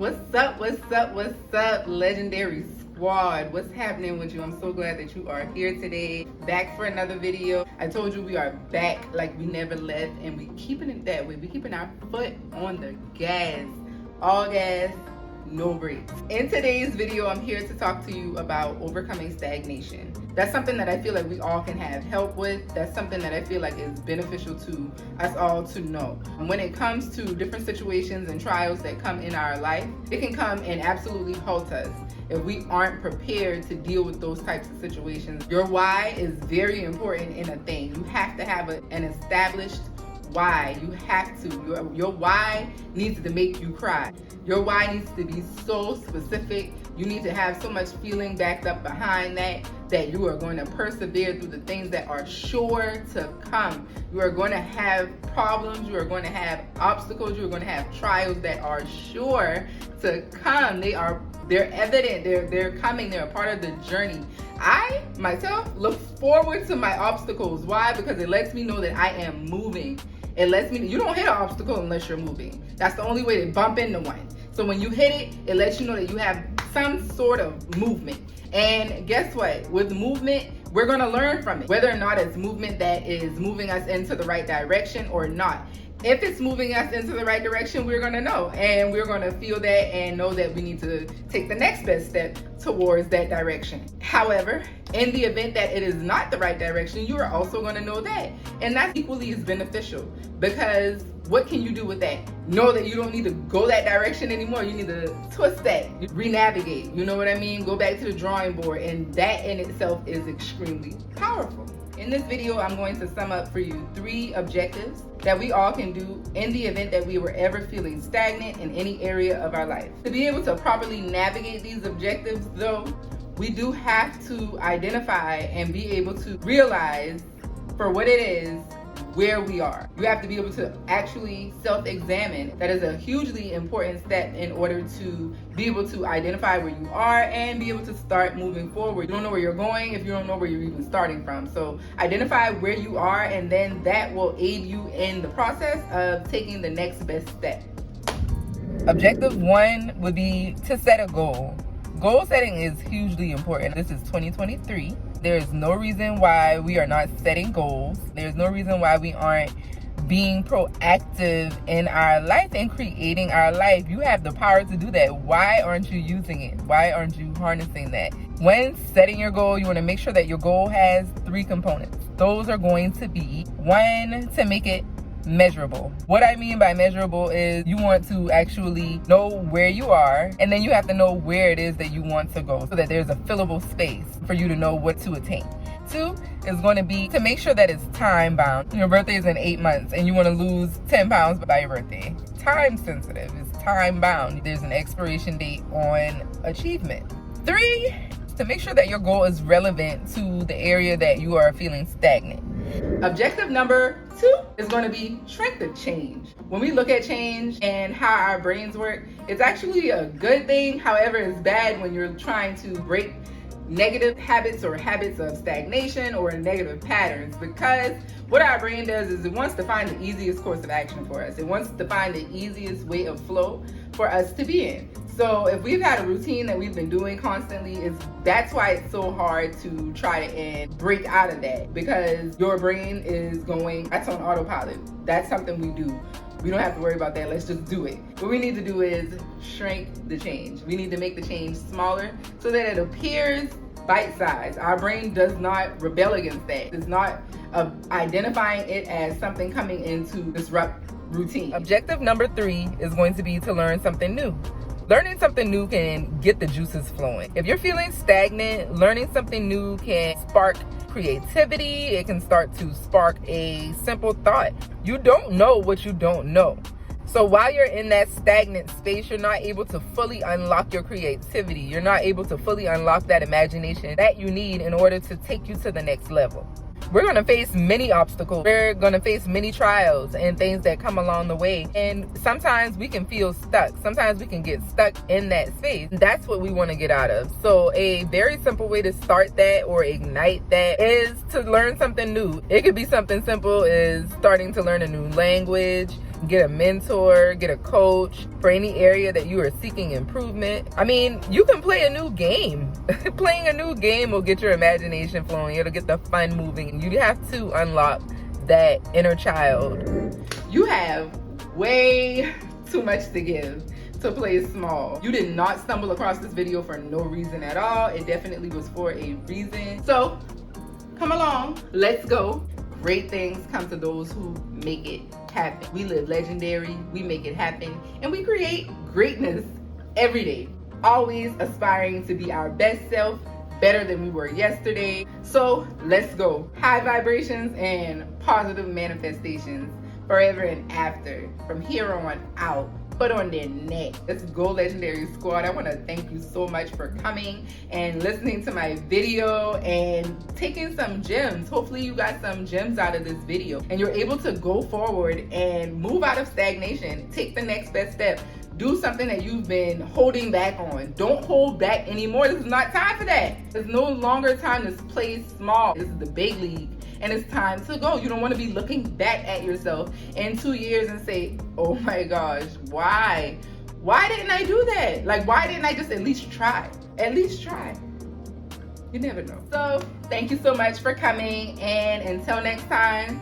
What's up, legendary squad? What's happening with you? I'm so glad that you are here today, back for another video. I told you we are back like we never left, and we keeping it that way. We keeping our foot on the gas, all gas, no brakes. In today's video, I'm here to talk to you about overcoming stagnation. That's something that I feel like we all can have help with. That's something that I feel like is beneficial to us all to know. When it comes to different situations and trials that come in our life, it can come and absolutely halt us if we aren't prepared to deal with those types of situations. Your why is very important in a thing. You have to have an established why. You have to. Your why needs to make you cry. Your why needs to be so specific. You need to have so much feeling backed up behind that you are going to persevere through the things that are sure to come. You are going to have problems. You are going to have obstacles. You are going to have trials that are sure to come. They're evident. They're coming. They're a part of the journey. I myself look forward to my obstacles. Why? Because it lets me know that I am moving. It lets me, you don't hit an obstacle unless you're moving. That's the only way to bump into one. So when you hit it, it lets you know that you have some sort of movement. And guess what? With movement, we're gonna learn from it, whether or not it's movement that is moving us into the right direction or not. If it's moving us into the right direction, we're gonna know, and we're gonna feel that and know that we need to take the next best step towards that direction. However, in the event that it is not the right direction, you are also gonna know that. And that's equally as beneficial, because what can you do with that? Know that you don't need to go that direction anymore. You need to twist that, re-navigate, you know what I mean? Go back to the drawing board, and that in itself is extremely powerful. In this video, I'm going to sum up for you 3 objectives that we all can do in the event that we were ever feeling stagnant in any area of our life. To be able to properly navigate these objectives, though, we do have to identify and be able to realize for what it is where we are. You have to be able to actually self-examine. That is a hugely important step in order to be able to identify where you are and be able to start moving forward. You don't know where you're going if you don't know where you're even starting from. So identify where you are, and then that will aid you in the process of taking the next best step. Objective 1 would be to set a goal. Goal setting is hugely important. This is 2023. There's no reason why we are not setting goals. There's no reason why we aren't being proactive in our life and creating our life. You have the power to do that. Why aren't you using it? Why aren't you harnessing that? When setting your goal, you want to make sure that your goal has 3 components. Those are going to be, 1, to make it measurable. What I mean by measurable is you want to actually know where you are, and then you have to know where it is that you want to go so that there's a fillable space for you to know what to attain. 2 is going to be to make sure that it's time bound. Your birthday is in 8 months and you want to lose 10 pounds by your birthday. Time sensitive, it's time bound. There's an expiration date on achievement. 3, to make sure that your goal is relevant to the area that you are feeling stagnant. Objective number 2 is going to be shrink the change. When we look at change and how our brains work, it's actually a good thing. However, it's bad when you're trying to break negative habits or habits of stagnation or negative patterns, because what our brain does is it wants to find the easiest course of action for us. It wants to find the easiest way of flow for us to be in. So if we've had a routine that we've been doing constantly, that's why it's so hard to try and break out of that, because your brain is going, that's on autopilot. That's something we do. We don't have to worry about that. Let's just do it. What we need to do is shrink the change. We need to make the change smaller so that it appears bite-sized. Our brain does not rebel against that. It's not identifying it as something coming in to disrupt routine. Objective number 3 is going to be to learn something new. Learning something new can get the juices flowing. If you're feeling stagnant, learning something new can spark creativity. It can start to spark a simple thought. You don't know what you don't know. So while you're in that stagnant space, you're not able to fully unlock your creativity. You're not able to fully unlock that imagination that you need in order to take you to the next level. We're going to face many obstacles. We're going to face many trials and things that come along the way. And sometimes we can feel stuck. Sometimes we can get stuck in that space. That's what we want to get out of. So a very simple way to start that or ignite that is to learn something new. It could be something simple as starting to learn a new language, get a mentor, get a coach for any area that you are seeking improvement. I mean, you can play a new game. Playing a new game will get your imagination flowing. It'll get the fun moving. You have to unlock that inner child. You have way too much to give to play small. You did not stumble across this video for no reason at all. It definitely was for a reason. So come along, let's go. Great things come to those who make it happen. We live legendary, we make it happen, and we create greatness every day. Always aspiring to be our best self, better than we were yesterday. So let's go. High vibrations and positive manifestations forever and after. From here on out, put on their neck. Let's go, Legendary Squad. I want to thank you so much for coming and listening to my video and taking some gems. Hopefully you got some gems out of this video and you're able to go forward and move out of stagnation. Take the next best step. Do something that you've been holding back on. Don't hold back anymore. This is not time for that. There's no longer time to play small. This is the big league. And it's time to go. You don't want to be looking back at yourself in 2 years and say, oh my gosh, why? Why didn't I do that? Like, why didn't I just at least try? At least try. You never know. So thank you so much for coming. And until next time,